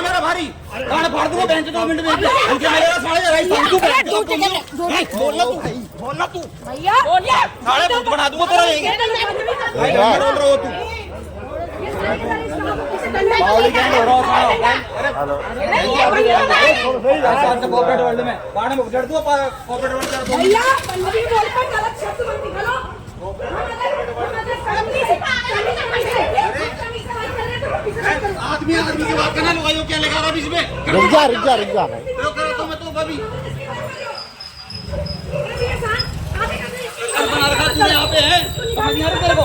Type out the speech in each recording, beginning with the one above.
मेरा भारी गाड़ फाड़ दूंगा बेंच 2 मिनट में इनके मेरा साले राइस तू बोलना तू भैया साले भूत बना दूंगा तेरा यही भाई बोल रहा हो तू बावली क्या हो रहा है हेलो कॉर्पोरेट वर्ल्ड में गाड़ में उजड़ दूं कॉर्पोरेट वर्ल्ड कर दूं भैया पंजाबी बोल पर गलत शब्द मत निकालो आदमी आदमी की बात करना लुगाइयों क्या लगा रहा बीच में रुक जा तो करो तो मैं तो भाभी बना रखा तूने यहाँ पे है समझ नहीं आ रहा तेरे को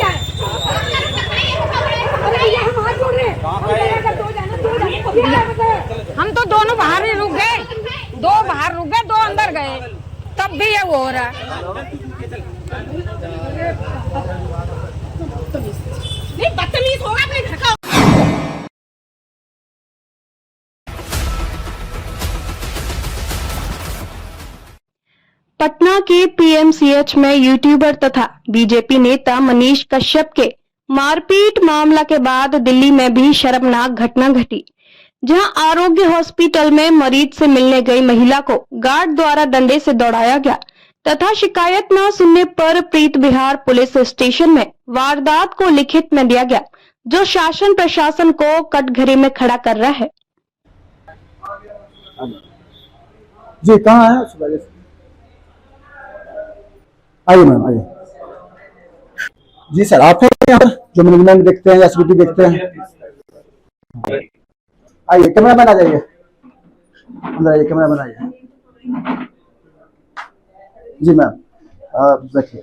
हम तो दोनों बाहर ही रुक गए, 2 बाहर रुक गए, 2 अंदर गए, तब भी ये हो रहा है। नहीं बदतमीज होगा अपने घर का। पटना के पीएमसीएच में यूट्यूबर तथा बीजेपी नेता मनीष कश्यप के मारपीट मामला के बाद दिल्ली में भी शर्मनाक घटना घटी, जहां आरोग्य हॉस्पिटल में मरीज से मिलने गई महिला को गार्ड द्वारा डंडे से दौड़ाया गया तथा शिकायत न सुनने पर प्रीत विहार पुलिस स्टेशन में वारदात को लिखित में दिया गया, जो शासन प्रशासन को कटघरे में खड़ा कर रहा है। जी कहाँ है? आइए मैम आइए। जी सर आप हैं यहाँ पर जो मैनेजमेंट देखते हैं या सिक्योरिटी देखते हैं? आइए कैमरामैन आ जाइए, अंदर आइए, कैमरामैन आइए। जी मैम बैठिए।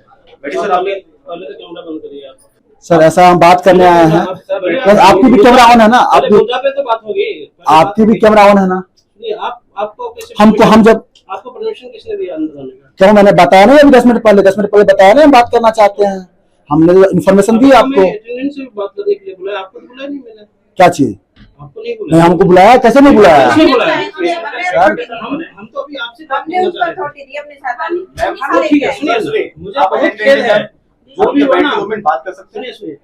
सर ऐसा हम बात करने आए हैं, बस आपकी भी कैमरा ऑन है ना? आपकी भी कैमरा ऑन है ना? हम जब आपको परमिशन किसने दिया अंदर आने का? क्यों मैंने बताया नहीं अभी 10 मिनट पहले बताया नहीं हम बात करना चाहते हैं, हमने इन्फॉर्मेशन दी आपको। अटेंडेंस से बात करने के लिए बुलाया, आपको बुलाया नहीं मैंने। क्या चीज? आपको नहीं नहीं बुलाया। हमको बुलाया, कैसे नहीं बुलाया? सर हम तो अभी आपसे बात हमने उसको अथॉरिटी दी अपने साथ आने। हमको ठीक है, सुनिए मुझे बहुत खेद है, जो भी हो ना बात कर सकते हैं। सुनिए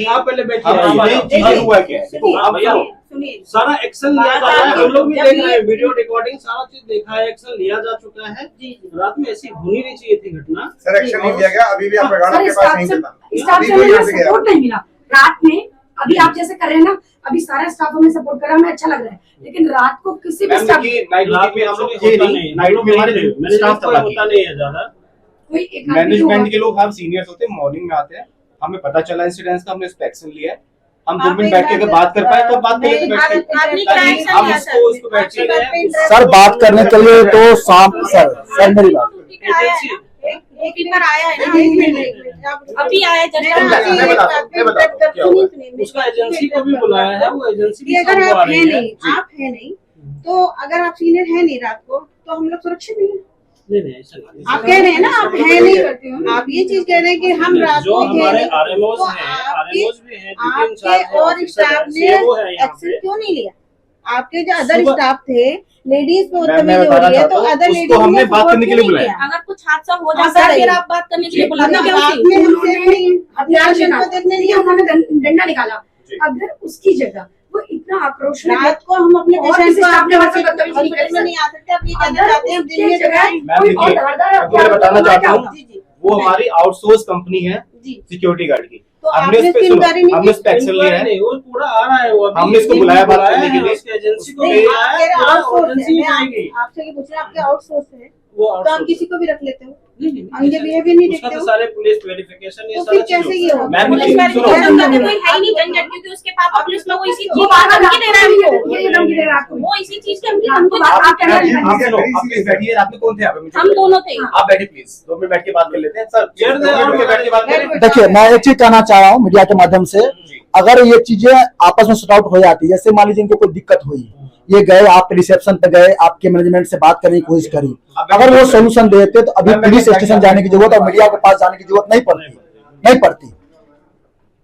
आप पहले बैठिए। हुआ क्या है सुनिए सारा एक्शन लिया जा रहा है, हम लोग भी देख रहे हैं, वीडियो रिकॉर्डिंग सारा चीज देखा है, एक्शन लिया जा चुका है। रात में ऐसी होनी नहीं चाहिए थी घटना। सर एक्शन नहीं लिया गया, अभी भी आपका गार्ड के पास नहीं चलता। स्टाफ से हमें सपोर्ट नहीं मिला रात में। अभी आप जैसे कर रहे हैं ना, अभी सारा स्टाफ हमें सपोर्ट कर रहा है, हमें अच्छा लग रहा है, लेकिन रात को किसी भी स्टाफ नाइट में हम लोग होता नहीं, नाइट में हमारे स्टाफ होता नहीं है ज्यादा। कोई एक मैनेजमेंट के लोग हम सीनियर्स होते हैं, मॉर्निंग में आते हैं, हमें पता चला इंसिडेंट्स का, हमने एक्शन लिया है। हम 2 मिनट बैठ के अगर बात कर पाए तो बात कर लेते बैठ के। हम इसको बैठ के सर बात करने के लिए तो शाम सर मेरी बात एक बार आया है ना, अभी आया उसका एजेंसी को भी बुलाया है, वो एजेंसी भी अगर आप है नहीं तो अगर आप सीनियर है नहीं रात को तो हम लोग सुरक्षित नहीं है। आप कह रहे हैं ना आप है नहीं, आप ये चीज कह रहे हैं कि हम रात को हमारे आरएमओस तो हैं, आपके और स्टाफ ने एक्शन क्यों नहीं लिया? आपके जो अदर स्टाफ थे, लेडीज पे बदतमीजी हो रही है तो अदर लेडीज हमने बात करने के लिए बुलाया। अगर कुछ हादसा हो जाता है फिर आप बात करने के लिए बुलाते हैं। देखने लिए उन्होंने डंडा निकाला, अगर उसकी जगह वो इतना आक्रोश में रात को हम अपने और किसी स्टाफ ने बदतमीजी नहीं आ सकते। आप ये कहना चाहते हैं दिन में जगह मैं बताना चाहता हूँ, वो हमारी आउटसोर्स कंपनी है सिक्योरिटी गार्ड की। तो हमने इस पे एक्शन लिया है, वो पूरा आ रहा है, वो हमने इसको बुलाया बात करने के लिए। एजेंसी को आपसे पूछ रहे आपके आउटसोर्स है वो तो आप किसी को भी रख लेते हो, उनके बिहेवियर नहीं देखते हो, सारे पुलिस वेरिफिकेशन ये तो सारा फिर कैसे ये हो? मैम पुलिस सुनो, वेरिफिकेशन करने कोई है ही नहीं झंझट, क्योंकि उसके पास पुलिस में वो इसी चीज की धमकी दे रहा है हमको, ये धमकी दे रहा है आपको। वो इसी चीज की हमको आप कहना आप प्लीज बैठिए। आपने कौन थे यहाँ पे? हम दोनों थे। आप बैठिए प्लीज, 2 मिनट बैठ के बात कर लेते हैं। सर चेयर दे, बैठ के बात करें। देखिए मैं एक चीज कहना चाह रहा हूँ मीडिया के माध्यम से, अगर ये चीजें आपस में सॉर्ट आउट हो जाती है, जैसे मान लीजिए इनको कोई दिक्कत हुई, ये गए आप रिसेप्शन पे गए, आपके मैनेजमेंट से बात करने की कोशिश करी, अगर वो सोल्यूशन देते तो अभी पुलिस स्टेशन जाने की जरूरत और मीडिया के पास जाने की जरूरत नहीं पड़ती।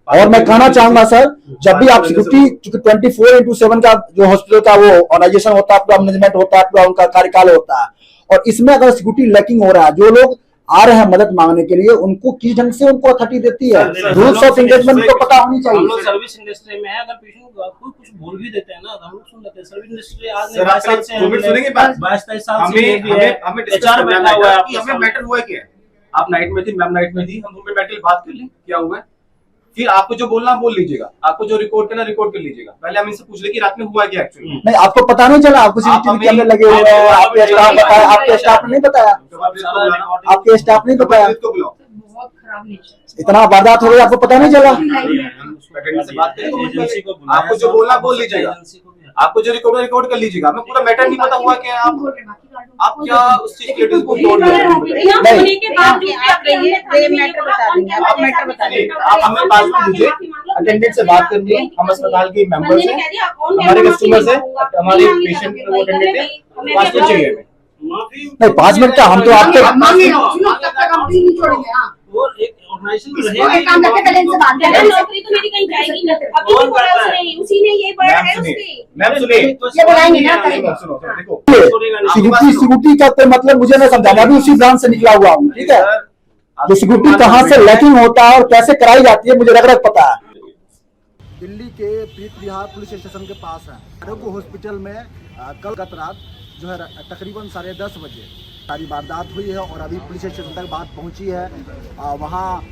और मैं कहना चाहूंगा सर, जब भी आप सिक्योरिटी 24/7 का जो हॉस्पिटल का वो ऑर्गेनाइजेशन होता है, पूरा मैनेजमेंट होता है, पूरा उनका कार्यकाल होता है, और इसमें अगर सिक्योरिटी लैकिंग हो रहा है, जो लोग आ रहे हैं मदद मांगने के लिए, उनको किस ढंग से उनको अथॉरिटी देती है, रूल्स ऑफ एंगेजमेंट को पता होनी हम लोग चाहिए। सर्विस इंडस्ट्री में है, अगर पेशेंट कोई कुछ बोल भी देते हैं ना तो हम लोग सुन लेते हैं। सर्विस इंडस्ट्री आज सर, आप 2 मिनट सुनेंगे बात? 22-23 साल से हमें भी है। हमें HR डिस्कस करना बैठा हुआ है है आपके कि हमें सामने। मैटर हुआ क्या है। आप नाइट में थी, मैम नाइट में थी, हम रूम में बैठ के बात कर लें क्या हुआ है, फिर आपको जो बोलना बोल लीजिएगा, आपको जो रिकॉर्ड करना रिकॉर्ड कर लीजिएगा। पहले हम इनसे पूछ ले कि रात में हुआ क्या एक्चुअली। नहीं, आपको पता नहीं चला? आपको सीसीटीवी कैमरे लगे हुए हैं, आपके स्टाफ बताया, आपके स्टाफ ने नहीं बताया, आपके स्टाफ ने बताया, बहुत खराब नेचर। इतना वारदात हो गई आपको पता नहीं चला? अटेंडेंट से बात करें, एजेंसी को बुलाया, आपको जो बोलना बोल लीजिएगा, एजेंसी को भी आपको जो रिकॉर्ड कर लीजिएगा। हमें पूरा मैटर नहीं पता हुआ क्या, आप क्या उस चीज के को तोड़ रहे हैं। यहाँ होने के बावजूद भी आप रहिए, ये मैटर बता देंगे, आप मैटर बता देंगे। आप हमें पास में दीजिए, अटेंडेंट से बात करनी है, हम अस्पताल के मेंबर्स हैं, हमारे कस्टमर्स हैं, हमारे पेशेंट वो अटेंडेंट है, पास में चाहिए हमें। माफी नहीं, 5 मिनट का हम तो आपके सुनो, तब तक हम भी नहीं छोड़ेंगे। हाँ, और एक ऑर्गेनाइजेशन वो एक काम करते पहले इनसे बात मैडम, करें। नौकरी तो मेरी कहीं जाएगी ना, अभी भी बोला उसने, उसी ने ये वर्ड है उसकी। मैम सुनिए, ये बुलाएंगे ना, सुनो सुनो देखो, सिक्योरिटी का कोई मतलब मुझे नहीं समझा। मैं भी उसी ब्रांच से निकला हुआ हूँ, ठीक है। जो सिक्योरिटी कहाँ से लैकिंग होता है और कैसे कराई जाती है मुझे रग पता है। दिल्ली के प्रीत विहार पुलिस स्टेशन के पास है आरोग्य हॉस्पिटल में कल गत रात जो है तकरीबन 10:30 बजे सारी वारदात हुई है और अभी पुलिस स्टेशन तक बात पहुंची है। वहाँ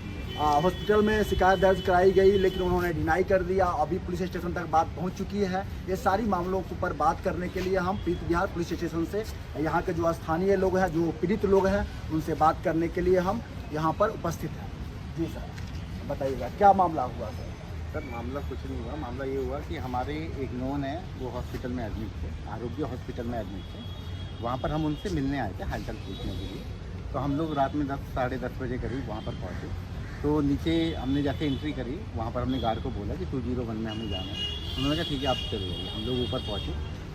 हॉस्पिटल में शिकायत दर्ज कराई गई, लेकिन उन्होंने डिनाई कर दिया। अभी पुलिस स्टेशन तक बात पहुंच चुकी है। ये सारी मामलों के ऊपर बात करने के लिए हम प्रीत विहार पुलिस स्टेशन से यहाँ के जो स्थानीय लोग हैं, जो पीड़ित लोग हैं, उनसे बात करने के लिए हम यहाँ पर उपस्थित हैं। जी सर, बताइएगा क्या मामला हुआ सर? सर मामला कुछ नहीं हुआ। मामला ये हुआ कि हमारे एक नोन है, वो हॉस्पिटल में एडमिट थे, आरोग्य हॉस्पिटल में एडमिट थे। वहाँ पर हम उनसे मिलने आए थे, हालचाल पूछने के लिए। तो हम लोग रात में 10 साढ़े 10 बजे करीब वहाँ पर पहुँचे। तो नीचे हमने जैसे एंट्री करी, वहाँ पर हमने गार्ड को बोला कि 201 में हमें जाना है। उन्होंने कहा ठीक है आप चले जाइए। हम लोग ऊपर पहुँचे।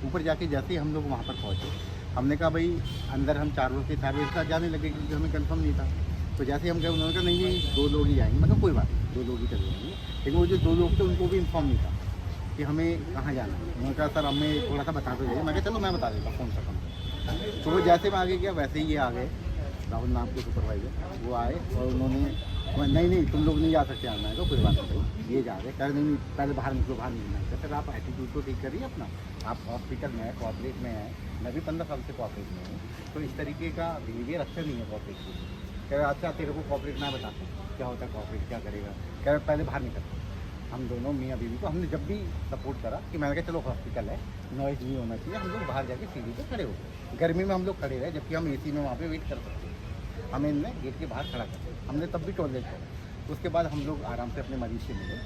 ऊपर जाके जैसे ही हम लोग वहाँ पर पहुँचे, हमने कहा भाई अंदर हम 4 लोग के 4 बजे साथ जाने लगे, क्योंकि हमें कन्फर्म नहीं था। तो जैसे ही हम गए, उन्होंने कहा नहीं नहीं 2 लोग ही जाएंगे। मतलब कोई बात नहीं, 2 लोग ही चले जाएंगे। लेकिन वो जो 2 लोग थे उनको भी इन्फॉर्म नहीं था कि हमें कहाँ जाना है। उन्होंने कहा सर हमें थोड़ा सा बता दो जाइए। मैं कहा चलो मैं बता देता फ़ोन से फ़ोन। तो वो जैसे मैं आगे गया वैसे ही ये आ गए, राहुल नाम के सुपरवाइजर, वो आए और उन्होंने नहीं तुम लोग नहीं जा सकते। आना है तो कोई बात नहीं, ये जा रहे। कह नहीं पहले बाहर निकलो, बाहर निकलना है। सर आप एटीट्यूड को ठीक करिए अपना, आप हॉस्पिटल में है, कॉर्पोरेट में है। मैं भी 15 साल से कॉर्पोरेट में हूँ, तो इस तरीके का बिहेवियर अच्छा नहीं है कॉर्पोरेट में। कह रहे अच्छा तेरे को कॉर्पोरेट ना बताते क्या होता है, कॉर्पोरेट क्या करेगा। कह रहे पहले बाहर निकल। हम दोनों मियाँ बीवी को हमने जब भी सपोर्ट करा कि मैंने कहा चलो हॉस्पिटल है, नॉइज़ नहीं होना चाहिए, हम लोग बाहर जाके सीढ़ी पे खड़े हो गए। गर्मी में हम लोग खड़े रहे, जबकि हम एसी में वहाँ पे वेट कर सकते हैं। हमें इनने गेट के बाहर खड़ा कर दिया। हमने तब भी टॉयलेट करा। उसके बाद हम लोग आराम से अपने मरीज से मिले।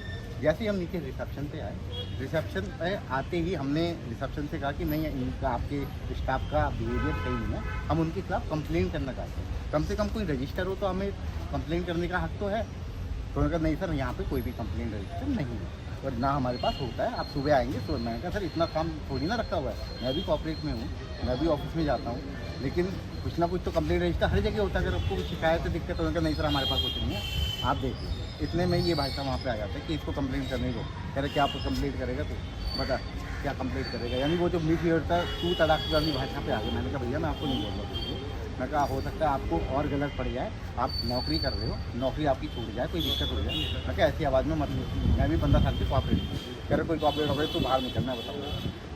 जैसे ही हम नीचे रिसेप्शन पे आए, रिसेप्शन पे आते ही हमने रिसेप्शन से कहा कि नहीं इनका आपके स्टाफ का बिहेवियर सही नहीं है, हम उनके खिलाफ कंप्लेन करना चाहते हैं। कम से कम कोई रजिस्टर हो तो हमें कंप्लेन करने का हक तो है। तो उन्होंने कहा नहीं सर यहाँ पे कोई भी कंप्लेन रजिस्टर नहीं है और ना हमारे पास होता है, आप सुबह आएंगे। तो मैंने कहा सर इतना काम थोड़ी ना रखा हुआ है, मैं भी कॉर्पोरेट में हूँ, मैं भी ऑफिस में जाता हूँ, लेकिन कुछ ना कुछ तो कंप्लेंट रजिस्टर हर जगह होता है। अगर आपको कुछ शिकायत है, दिक्कत, उन्होंने कहा नहीं सर हमारे पास कुछ नहीं है, आप देखिए। इतने में ये भाई साहब वहाँ पे आ जाते हैं कि इसको कंप्लेंट करने को। कह रहे क्या आप कंप्लेंट करेगा, तो बता क्या कंप्लेंट करेगा। यानी वो जो मिसबिहेवियर था तू तड़ाक वाली भाषा पे आ गया। मैंने कहा भैया मैं आपको नहीं बोल रहा हूँ। मैं कहा हो सकता है आपको और गलत पड़ जाए, आप नौकरी कर रहे हो, नौकरी आपकी छूट जाए, कोई दिक्कत हो जाए। मैं कहा ऐसी आवाज़ में मत लो, मैं भी 15 साल से कॉपरेट हूँ। कह रहे कोई कॉपरेट हो गए तो बाहर निकलना है, बताओ।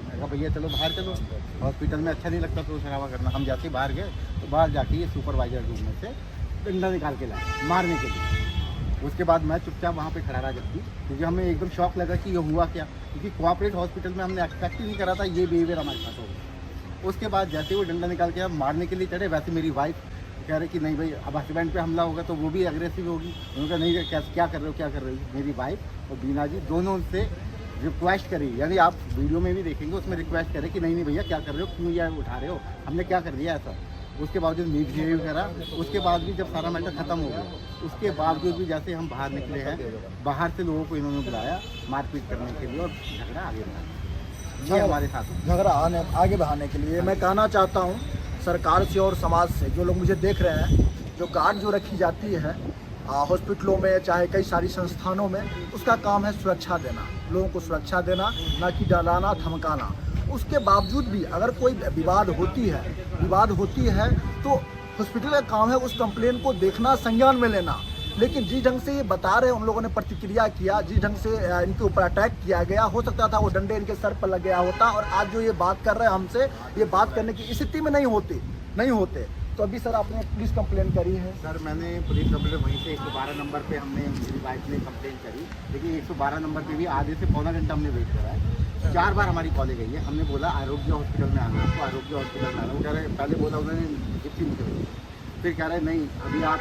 मैं कहा भैया चलो बाहर चलो, हॉस्पिटल में अच्छा नहीं लगता तो शराबा करना। हम जैसे बाहर गए तो बाहर जाके ये सुपरवाइजर रूम में से डंडा निकाल के लाए मारने के लिए। उसके बाद मैं चुपचाप वहाँ पे खड़ा रहा, जबकि क्योंकि हमें एकदम शौक लगा कि ये हुआ क्या, क्योंकि कोऑपरेट हॉस्पिटल में हमने एक्सपेक्ट ही नहीं करा था ये बिहेवियर हमारे साथ होगा। उसके बाद जैसे वो डंडा निकाल के मारने के लिए चढ़े, वैसे मेरी वाइफ कह रहे कि नहीं भाई अब हस्बैंड पे हमला होगा तो वो भी एग्रेसिव होगी। उन्होंने कहा नहीं क्या कर रहे हो, क्या कर रही हो। मेरी वाइफ और बीना जी दोनों उनसे रिक्वेस्ट करी, यानी आप वीडियो में भी देखेंगे, उसमें रिक्वेस्ट करें कि नहीं भैया क्या कर रहे हो, क्यों यह उठा रहे हो, हमने क्या कर दिया ऐसा। उसके बावजूद मिसबिहेव करा। उसके बाद भी जब सारा मैटर ख़त्म हो गया, उसके बावजूद भी जैसे हम बाहर निकले हैं, बाहर से लोगों को इन्होंने बुलाया मारपीट करने के लिए और झगड़ा आगे बढ़ाया। ये हमारे साथ झगड़ा आगे बढ़ाने के लिए मैं कहना चाहता हूँ सरकार से और समाज से, जो लोग मुझे देख रहे हैं, जो गार्ड जो रखी जाती है हॉस्पिटलों में चाहे कई सारी संस्थानों में, उसका काम है सुरक्षा देना, लोगों को सुरक्षा देना, ना कि डराना धमकाना। उसके बावजूद भी अगर कोई विवाद होती है तो हॉस्पिटल का काम है उस कंप्लेन को देखना, संज्ञान में लेना। लेकिन जिस ढंग से ये बता रहे हैं, उन लोगों ने प्रतिक्रिया किया, जिस ढंग से इनके ऊपर अटैक किया गया, हो सकता था वो डंडे इनके सर पर लग गया होता। और आज जो ये बात कर रहे हैं हमसे, ये बात करने की स्थिति में नहीं होते। तो अभी सर आपने पुलिस कंप्लेन करी है? सर मैंने पुलिस कंप्लेन वहीं से 112 नंबर पे हमने, मेरी वाइफ ने कंप्लेन करी, लेकिन 112 नंबर पे भी आधे से पौना घंटा हमने वेट करा है। 4 बार हमारी कॉलेज गई है। हमने बोला आरोग्य हॉस्पिटल में आना, तो आरोग्य हॉस्पिटल में आना। वो कह रहे, पहले बोला उन्होंने जिप्सी निकली, फिर कह रहे नहीं अभी आप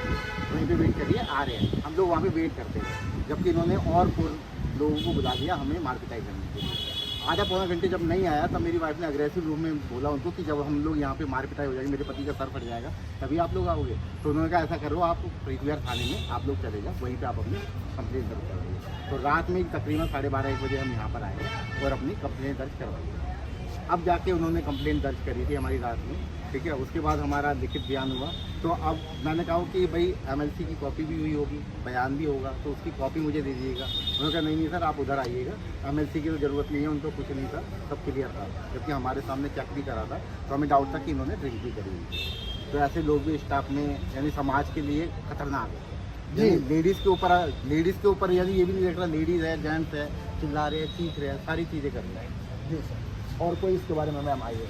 वहीं पे वेट करिए, आ रहे हैं। हम लोग वहाँ पे वेट करते हैं, जबकि इन्होंने और लोगों को बुला दिया हमें मार पिटाई करने के लिए। आधा पौना घंटे जब नहीं आया तब मेरी वाइफ ने अग्रेसिव रूम में बोला उनको कि जब हम लोग यहाँ पे मार पिटाई हो जाएगी, मेरे पति का सर फट जाएगा, तभी आप लोग आओगे। तो उन्होंने कहा ऐसा करो, आप प्रीति विहार थाने में आप लोग चले जाओ, वहीं पे आप अपनी कंप्लेन दर्ज करवाइए। तो रात में तकरीबन 12:30-1 बजे हम यहाँ पर आए और अपनी कंप्लेन दर्ज करवाई। अब जाके उन्होंने कंप्लेन दर्ज करी थी हमारी रात में, ठीक है। उसके बाद हमारा लिखित बयान हुआ। तो अब मैंने कहा कि भाई MLC की कॉपी भी हुई होगी, बयान भी होगा, तो उसकी कॉपी मुझे दे दीजिएगा। उन्होंने कहा नहीं सर आप उधर आइएगा, MLC की तो ज़रूरत नहीं है, उनको कुछ नहीं था, सब क्लियर था। जबकि हमारे सामने चेक भी करा था, तो हमें डाउट था कि इन्होंने ड्रिंक भी करी हुई। तो ऐसे लोग भी स्टाफ में, यानी समाज के लिए खतरनाक है। लेडीज़ के ऊपर यानी ये भी नहीं देख रहा, लेडीज़ है, जेंट्स है, चिल्ला रहे हैं, चीख रहे हैं, सारी चीज़ें कर रहे हैं। जी सर, और कोई इसके बारे में मैम आइए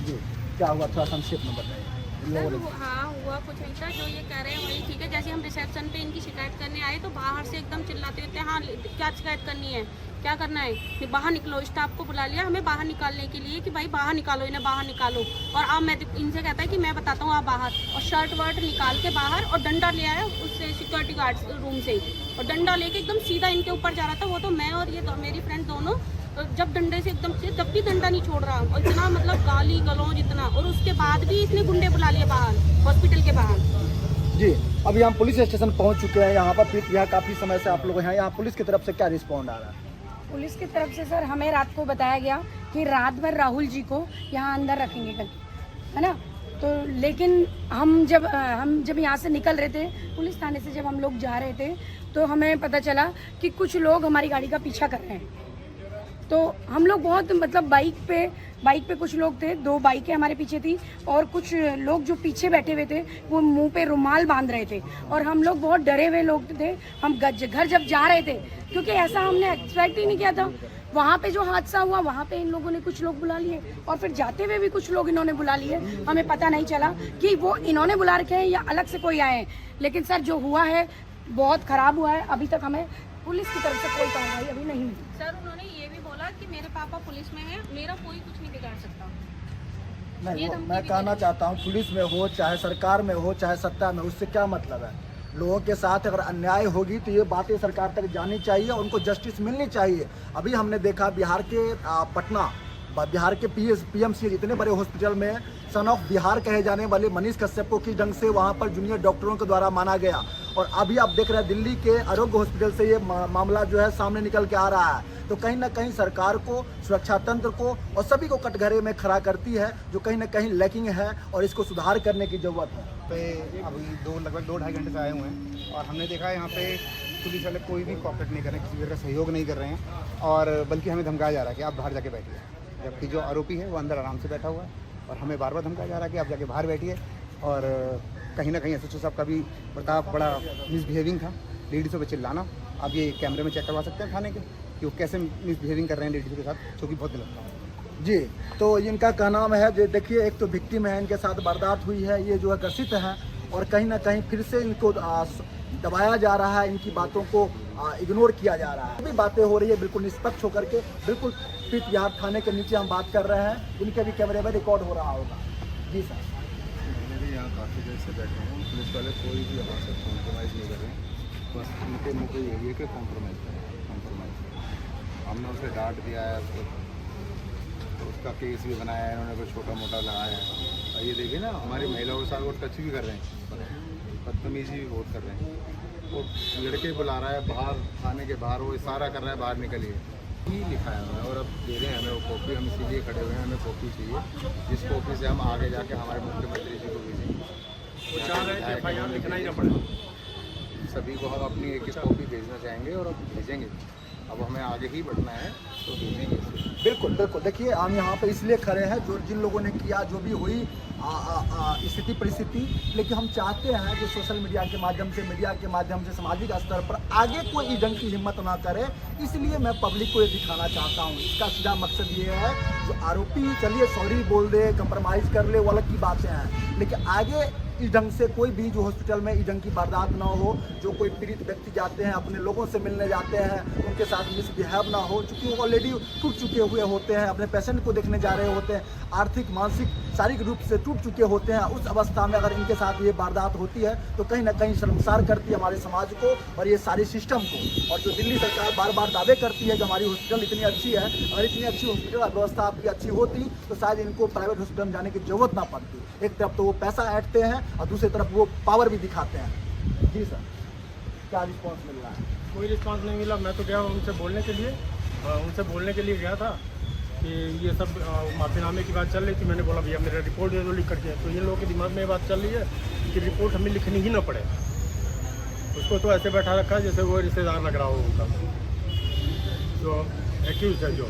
जी, क्या हुआ थोड़ा संक्षेप में बताइए। हाँ हुआ कुछ ऐसा जो ये कह रहे हैं वही ठीक है। जैसे हम रिसेप्शन पे इनकी शिकायत करने आए तो बाहर से एकदम चिल्लाते होते हैं, हाँ क्या शिकायत करनी है, क्या करना है, फिर बाहर निकलो। स्टाफ को बुला लिया हमें बाहर निकालने के लिए कि भाई बाहर निकालो, इन्हें बाहर निकालो। और अब मैं इनसे कहता है कि मैं बताता हूँ आप बाहर, और शर्ट वर्ट निकाल के बाहर, और डंडा ले आया उससे सिक्योरिटी गार्ड रूम से, और डंडा लेके एकदम सीधा इनके ऊपर जा रहा था। वो तो मैं और ये मेरी फ्रेंड दोनों जब डंडे से एकदम से, जब भी डंडा नहीं छोड़ रहा, और इतना मतलब गाली गलौज इतना, और उसके बाद भी इसने गुंडे बुला लिए बाहर, हॉस्पिटल के बाहर। जी, अभी हम पुलिस स्टेशन पहुंच चुके हैं। यहाँ पर यहाँ काफ़ी समय से आप लोग हैं, यहाँ पुलिस की तरफ से क्या रिस्पॉन्ड आ रहा है? पुलिस की तरफ से सर हमें रात को बताया गया कि रात भर राहुल जी को यहाँ अंदर रखेंगे करके, है ना। तो लेकिन हम जब यहाँ से निकल रहे थे, पुलिस थाने से जब हम लोग जा रहे थे, तो हमें पता चला कि कुछ लोग हमारी गाड़ी का पीछा कर रहे हैं। तो हम लोग बहुत मतलब बाइक पे कुछ लोग थे, 2 बाइकें हमारे पीछे थी, और कुछ लोग जो पीछे बैठे हुए थे वो मुंह पे रुमाल बांध रहे थे, और हम लोग बहुत डरे हुए लोग थे। हम घर जब जा रहे थे, क्योंकि ऐसा हमने एक्सपेक्ट ही नहीं किया था। वहाँ पे जो हादसा हुआ वहाँ पे इन लोगों ने कुछ लोग बुला लिए, और फिर जाते हुए भी कुछ लोग इन्होंने बुला लिए। हमें पता नहीं चला कि वो इन्होंने बुला रखे हैं या अलग से कोई आए हैं। लेकिन सर जो हुआ है बहुत ख़राब हुआ है। अभी तक हमें पुलिस की तरफ से कोई कार्रवाई अभी नहीं मिली। सर उन्होंने ये भी बोला कि मेरे पापा पुलिस में है, मेरा कोई कुछ नहीं बिगाड़ सकता। मैं कहना चाहता हूँ, पुलिस में हो चाहे सरकार में हो चाहे सत्ता में, उससे क्या मतलब है। लोगों के साथ अगर अन्याय होगी तो ये बातें सरकार तक जानी चाहिए, उनको जस्टिस मिलनी चाहिए। अभी हमने देखा बिहार के पटना, बिहार के PMC इतने बड़े हॉस्पिटल में सन ऑफ बिहार कहे जाने वाले मनीष कश्यप को किस ढंग से वहाँ पर जूनियर डॉक्टरों के द्वारा माना गया। और अभी आप देख रहे हैं दिल्ली के आरोग्य हॉस्पिटल से ये मामला जो है सामने निकल के आ रहा है। तो कहीं ना कहीं सरकार को, सुरक्षा तंत्र को और सभी को कटघरे में खड़ा करती है, जो कहीं ना कहीं लैकिंग है, और इसको सुधार करने की जरूरत है। पे अभी लगभग 2-2.5 घंटे से आए हुए हैं, और हमने देखा है यहाँ पे पुलिस वाले कोई भी कॉपरेट नहीं कर रहे हैं, किसी तरह का सहयोग नहीं कर रहे हैं, और बल्कि हमें धमकाया जा रहा है कि आप बाहर जाके बैठिए, जबकि जो आरोपी है वो अंदर आराम से बैठा हुआ है, और हमें बार बार धमकाया जा रहा है कि आप जाके बाहर बैठिए। और कहीं ना कहीं SHO साहब का भी बर्ताव बड़ा मिसबिहेविंग था, लेडीज़ों पे चिल्लाना। आप ये कैमरे में चेक करवा सकते हैं थाने के कि वो कैसे मिसबिहेविंग कर रहे हैं लेडीज़ों के साथ, जो कि बहुत गलत था। जी, तो इनका क्या नाम है, जो देखिए एक तो विक्टिम है, इनके साथ वारदात हुई है, ये जो है ग्रसित हैं, और कहीं ना कहीं फिर से इनको दबाया जा रहा है, इनकी बातों को इग्नोर किया जा रहा है। अभी बातें हो रही है बिल्कुल निष्पक्ष होकर के, बिल्कुल प्रीति विहार थाने के नीचे हम बात कर रहे हैं, इनके भी कैमरे में रिकॉर्ड हो रहा होगा। जी सर, मैं भी यहाँ काफ़ी देर से बैठा हूँ, पुलिस वाले कोई भी यहाँ से कॉम्प्रोमाइज़ नहीं कर रहे हैं, बस उनके मुँह पे यही है कि कॉम्प्रोमाइज़ करें। हमने उसे डांट दिया है, तो उसका केस भी बनाया है, उन्होंने कोई छोटा मोटा लगाया है। और ये देखिए ना, हमारी महिलाओं के साथ वो टच भी कर रहे हैं, बदतमीजी भी बहुत कर रहे हैं। वो लड़के बुला रहा है बाहर, थाने के बाहर, वो इशारा कर रहा है बाहर निकलिए, ही लिखा है हमें, और अब दे रहे हैं हमें वो कॉपी। हम इसीलिए खड़े हुए हैं, हमें कॉपी चाहिए, जिस कॉपी से हम आगे जाके हमारे मुख्यमंत्री जी को भेजेंगे। वो चाह रहे हैं कि FIR लिखना ही ना पड़े, सभी को हम अपनी एक कॉपी भेजना चाहेंगे, और अब भेजेंगे। अब हमें आगे ही बढ़ना है, तो देखेंगे। बिल्कुल बिल्कुल। देखिए हम यहाँ पे इसलिए खड़े हैं, जो जिन लोगों ने किया, जो भी हुई स्थिति परिस्थिति, लेकिन हम चाहते हैं कि सोशल मीडिया के माध्यम से, मीडिया के माध्यम से सामाजिक स्तर पर आगे कोई इस ढंग की हिम्मत ना करे। इसलिए मैं पब्लिक को ये दिखाना चाहता हूँ। इसका सीधा मकसद ये है, जो आरोपी चलिए सॉरी बोल दे, कंप्रोमाइज़ कर ले, वो अलग की बातें हैं, लेकिन आगे इस ढंग से कोई भी जो हॉस्पिटल में इस ढंग की वारदात ना हो। जो कोई पीड़ित व्यक्ति जाते हैं, अपने लोगों से मिलने जाते हैं, उनके साथ मिसबिहेव ना हो, क्योंकि वो ऑलरेडी टूट चुके हुए होते हैं, अपने पेशेंट को देखने जा रहे होते हैं, आर्थिक मानसिक शारीरिक रूप से टूट चुके होते हैं। उस अवस्था में अगर इनके साथ ये वारदात होती है तो कहीं ना कहीं शर्मसार करती है हमारे समाज को और ये सारे सिस्टम को। और जो दिल्ली सरकार बार बार दावे करती है कि हमारी हॉस्पिटल इतनी अच्छी है, अगर इतनी अच्छी हॉस्पिटल व्यवस्था आपकी अच्छी होती तो शायद इनको प्राइवेट हॉस्पिटल में जाने की जरूरत ना पड़ती। एक तरफ तो वो पैसा ऐंठते हैं और दूसरी तरफ वो पावर भी दिखाते हैं। जी सर, क्या रिस्पॉन्स मिल रहा है? कोई रिस्पांस नहीं मिला। मैं तो गया उनसे बोलने के लिए गया था कि ये सब माफीनामे की बात चल रही थी। मैंने बोला भैया मेरा रिपोर्ट दे दो लिख करके। तो इन लोगों के दिमाग में ये बात चल रही है कि रिपोर्ट हमें लिखनी ही ना पड़े। उसको तो ऐसे बैठा रखा है जैसे वो रिश्तेदार लग रहा हो उनका, जो एक्यूज है, जो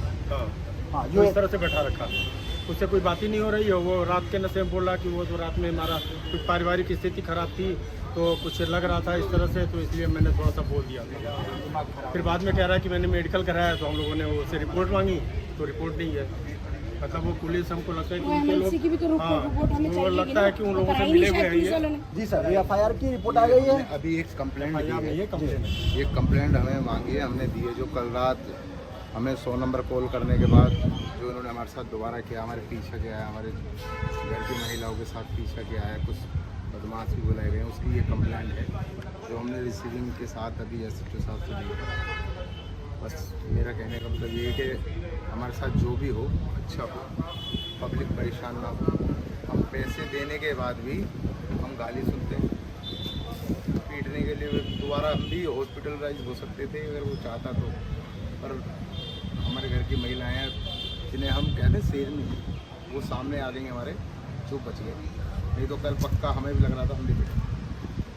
हाँ जो इस तरह से बैठा रखा। उससे कोई बात ही नहीं हो रही है। वो रात के नशे में बोल रहा कि वो तो रात में हमारा कुछ पारिवारिक स्थिति खराब थी, तो कुछ लग रहा था इस तरह से, तो इसलिए मैंने थोड़ा सा बोल दिया था। फिर बाद में कह रहा है कि मैंने मेडिकल कराया, तो हम लोगों ने उससे रिपोर्ट मांगी, तो रिपोर्ट नहीं है। मतलब वो पुलिस हमको लगता है कि उनके लोग, हाँ वो लगता है कि उन लोगों से मिले हुए हैं। जी सर, ये FIR की रिपोर्ट आ गई है। अभी एक कंप्लेंट ये एक कंप्लेंट हमें मांगी है, हमने दी है। जो कल रात हमें 100 नंबर कॉल करने के बाद जो इन्होंने हमारे साथ दोबारा किया, हमारे पीछा किया है, हमारे घर की महिलाओं के साथ पीछा किया है, कुछ बदमाश भी बुलाए गए हैं, उसकी ये कंप्लेंट है जो हमने रिसीविंग के साथ अभी SHO साहब से दी है। बस मेरा कहने का मतलब ये है कि हमारे साथ जो भी हो अच्छा हो, पब्लिक परेशान ना हो। हम पैसे देने के बाद भी हम गाली सुनते हैं, पीटने के लिए दोबारा हम भी हॉस्पिटलाइज हो सकते थे अगर वो चाहता तो। पर हमारे घर की महिलाएं हैं जिन्हें हम कहते हैं शेरनी, वो सामने आ गई हमारे, जो बच गए, नहीं तो कल पक्का हमें भी लग रहा था हम भी पिटे।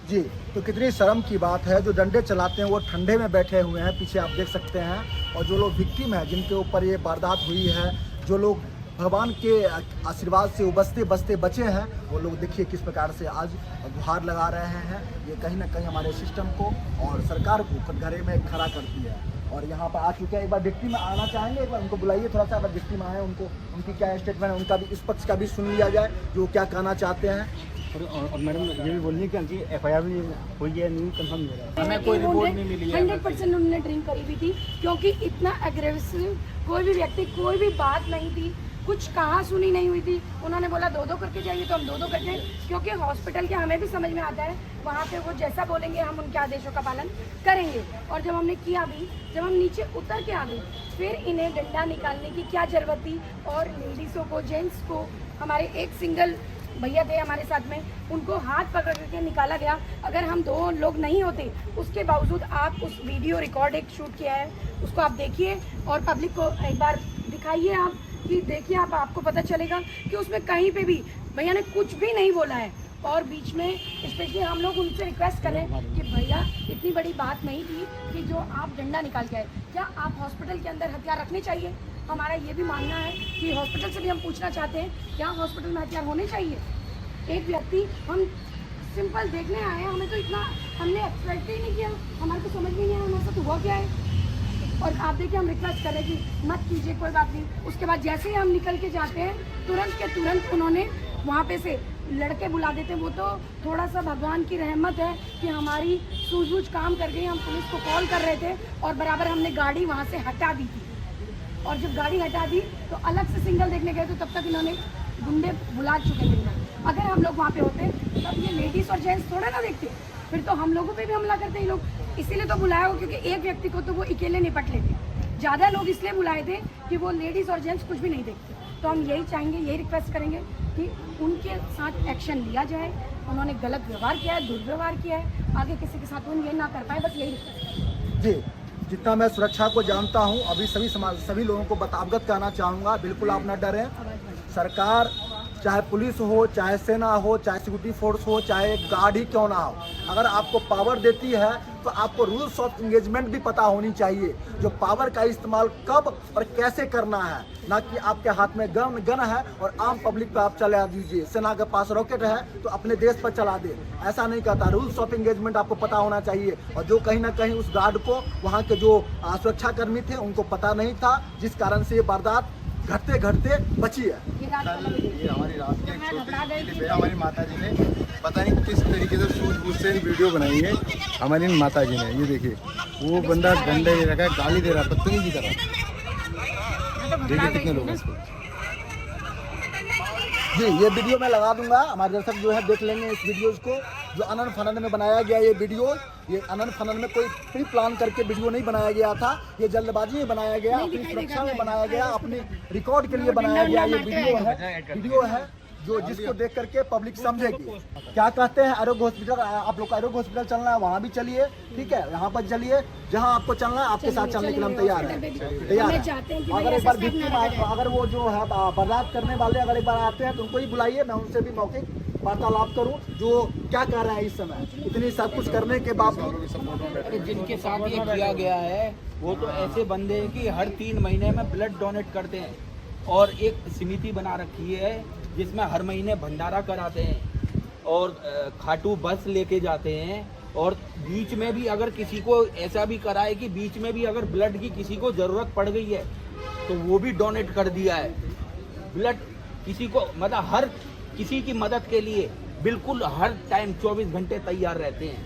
जी, तो कितनी शर्म की बात है। जो डंडे चलाते हैं वो ठंडे में बैठे हुए हैं, पीछे आप देख सकते हैं। और जो लोग विक्टिम हैं, जिनके ऊपर ये वारदात हुई है, जो लोग भगवान के आशीर्वाद से बचते बचते बचे हैं, वो लोग देखिए किस प्रकार से आज गुहार लगा रहे हैं। ये कहीं ना कहीं हमारे सिस्टम को और सरकार को कटघरे में खड़ा करती है। और यहाँ पर आ चुके हैं। एक बार डिप्टी में आना चाहेंगे, एक बार उनको बुलाइए थोड़ा सा। अगर डिप्टी में आए उनको, उनकी क्या स्टेटमेंट है, उनका भी इस पक्ष का भी सुन लिया जाए, जो क्या कहना चाहते हैं। और मैडम ये भी बोलनी कि FIR भी हुई है, नहीं कंफर्म नहीं है, हमें कोई रिपोर्ट नहीं मिली है। 100% उन्होंने ड्रिंक करी हुई थी, क्योंकि इतना एग्रेसिव कोई भी व्यक्ति, कोई भी बात नहीं थी, कुछ कहा सुनी नहीं हुई थी। उन्होंने बोला 2-2 करके जाइए, तो हम 2-2 करके, क्योंकि हॉस्पिटल के हमें भी समझ में आता है, वहाँ पे वो जैसा बोलेंगे हम उनके आदेशों का पालन करेंगे। और जब हमने किया भी, जब हम नीचे उतर के आ गए, फिर इन्हें डंडा निकालने की क्या ज़रूरत थी। और लेडीज़ों को, जेंट्स को, हमारे एक सिंगल भैया थे हमारे साथ में, उनको हाथ पकड़ के निकाला गया। अगर हम 2 लोग नहीं होते, उसके बावजूद आप उस वीडियो रिकॉर्ड एक शूट किया है, उसको आप देखिए और पब्लिक को एक बार दिखाइए आप, कि देखिए आप, आपको पता चलेगा कि उसमें कहीं पे भी भैया ने कुछ भी नहीं बोला है। और बीच में स्पेशली हम लोग उनसे रिक्वेस्ट करें कि भैया इतनी बड़ी बात नहीं थी कि जो आप डंडा निकाल के आए, क्या आप हॉस्पिटल के अंदर हथियार रखने चाहिए? हमारा ये भी मानना है कि हॉस्पिटल से भी हम पूछना चाहते हैं, क्या हॉस्पिटल में हथियार होने चाहिए? एक व्यक्ति, हम सिंपल देखने आए हैं, हमें तो इतना हमने एक्सपेक्ट ही नहीं किया, हमारे को समझ में नहीं आया हमारे साथ हुआ क्या है। और आप देखिए, हम रिक्वेस्ट करें कि मत कीजिए, कोई बात नहीं। उसके बाद जैसे ही हम निकल के जाते हैं, तुरंत के तुरंत उन्होंने वहाँ पे से लड़के बुला देते। वो तो थोड़ा सा भगवान की रहमत है कि हमारी सूझबूझ काम कर गई। हम पुलिस को कॉल कर रहे थे और बराबर हमने गाड़ी वहाँ से हटा दी थी। और जब गाड़ी हटा दी तो अलग से सिंगल देखने गए, तो तब तक इन्होंने गुंडे बुला चुके थे। अगर हम लोग वहाँ पे होते तब ये लेडीज़ और जेंट्स थोड़ा ना देखते, फिर तो हम लोगों पे भी हमला करते ये लोग। इसीलिए तो बुलाया हो, क्योंकि एक व्यक्ति को तो वो अकेले निपट लेते। ज़्यादा लोग इसलिए बुलाए थे कि वो लेडीज़ और जेंट्स कुछ भी नहीं देखते। तो हम यही चाहेंगे, यही रिक्वेस्ट करेंगे कि उनके साथ एक्शन लिया जाए। उन्होंने गलत व्यवहार किया है, दुर्व्यवहार किया है, आगे किसी के साथ वो ये ना कर पाए, बस यही रिक्वेस्ट। जी, जितना मैं सुरक्षा को जानता हूं, अभी सभी लोगों को अवगत करना चाहूँगा, बिल्कुल आप न डरें। सरकार, चाहे पुलिस हो, चाहे सेना हो, चाहे सिक्योरिटी फोर्स हो, चाहे गार्ड ही क्यों ना हो, अगर आपको पावर देती है तो तो आपको रूल्स ऑफ एंगेजमेंट भी पता होनी चाहिए, जो पावर का इस्तेमाल कब और कैसे करना है, ना कि आपके हाथ में गन है और आम पब्लिक पे आप चला दीजिए। सेना के पास रॉकेट है तो अपने देश पर चला दे, ऐसा नहीं कहता। रूल्स ऑफ एंगेजमेंट आपको पता होना चाहिए। और जो कहीं ना कहीं उस गार्ड को, वहाँ के जो सुरक्षा कर्मी थे, उनको पता नहीं था, जिस कारण से ये वारदात घटते घटते बची है। ये हमारी रात की एक छोटी हमारी माता जी ने पता नहीं किस तरीके से सूझबूझ से वीडियो बनाई है हमारी माता जी ने। ये देखिए वो बंदा डंडे ले रखा है, गाली दे रहा है पत्नी की तरह। देखिए कितने लोग हैं इसको। जी ये वीडियो मैं लगा दूंगा, हमारे दर्शक जो है देख लेंगे इस वीडियो को। जो अनंत फनन में बनाया गया ये वीडियो, ये अनंत फनन में कोई प्री प्लान करके वीडियो नहीं बनाया गया था, ये जल्दबाजी में बनाया गया, अपनी सुरक्षा में बनाया गया, अपनी रिकॉर्ड के लिए बनाया गया। ये वीडियो है जो जिसको देख करके पब्लिक समझेगी। क्या कहते हैं आरोग्य हॉस्पिटल, आप लोग को आरोग्य हॉस्पिटल चलना है वहाँ भी चलिए, ठीक है, यहाँ पर चलिए, जहाँ आपको चलना है आपके साथ चलने के लिए हम तैयार हैं। अगर एक बार विक्टिम, अगर वो जो है बर्बाद करने वाले अगर एक बार आते हैं तो उनको ही बुलाइए, मैं उनसे भी मौखिक वार्तालाप करूं, जो क्या कर रहे हैं इस समय इतनी सब कुछ करने के बावजूद। जिनके साथ ये किया गया है वो तो ऐसे बंदे हैं कि हर 3 महीने में ब्लड डोनेट करते हैं, और एक समिति बना रखी है जिसमें हर महीने भंडारा कराते हैं और खाटू बस लेके जाते हैं। और बीच में भी अगर किसी को ऐसा भी करा है कि बीच में भी अगर ब्लड की किसी को ज़रूरत पड़ गई है तो वो भी डोनेट कर दिया है। ब्लड किसी को मतलब हर किसी की मदद के लिए बिल्कुल हर टाइम 24 घंटे तैयार रहते हैं।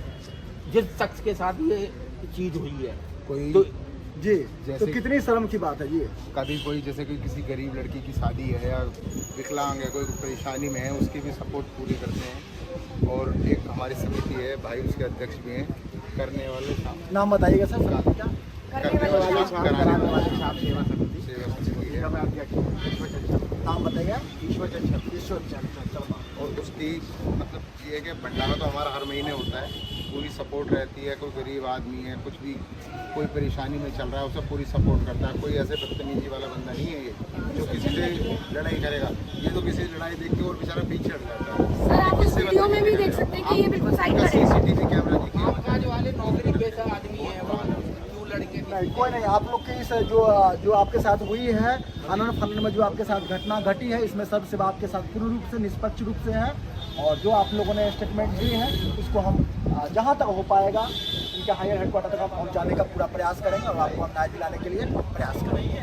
जिस शख्स के साथ ये चीज़ हुई है कोई तो जी तो कितनी शर्म की बात है जी। कभी कोई जैसे कोई किसी गरीब लड़की की शादी है या विकलांग है, कोई परेशानी में है, उसकी भी सपोर्ट पूरी करते हैं। और एक हमारी समिति है, भाई उसके अध्यक्ष भी हैं, करने वाले नाम बताइएगा सर। क्या सेवा समिति है, नाम बताइएगा। ईश्वर और उसकी मतलब ये है कि भंडारा तो हमारा हर महीने होता है, पूरी सपोर्ट रहती है। कोई गरीब आदमी है, कुछ भी कोई परेशानी में चल रहा है, उसे पूरी सपोर्ट करता है। कोई ऐसे बदतमीजी वाला बंदा नहीं है ये जो किसी से लड़ाई करेगा। ये तो किसी लड़ाई देख के और बेचारा पीछे हट जाता है। सर आप इस वीडियो में भी देख सकते हैं कि ये बिल्कुल साइड पर है। सीसीटीवी कैमरा देखिए। काज वाले नौकरी पेशा आदमी है, वो क्यों लड़के नहीं कोई नहीं, आप लोग की इस जो आपके साथ हुई है अनंत फनन में जो आपके साथ घटना घटी है, इसमें सब सेवा आपके साथ पूर्ण रूप से निष्पक्ष रूप से है। और जो आप लोगों ने स्टेटमेंट दी है उसको हम जहां तक हो पाएगा इनके हायर हेडक्वार्टर तक पहुंचाने का पूरा प्रयास करेंगे और आपको हम न्याय दिलाने के लिए प्रयास करेंगे।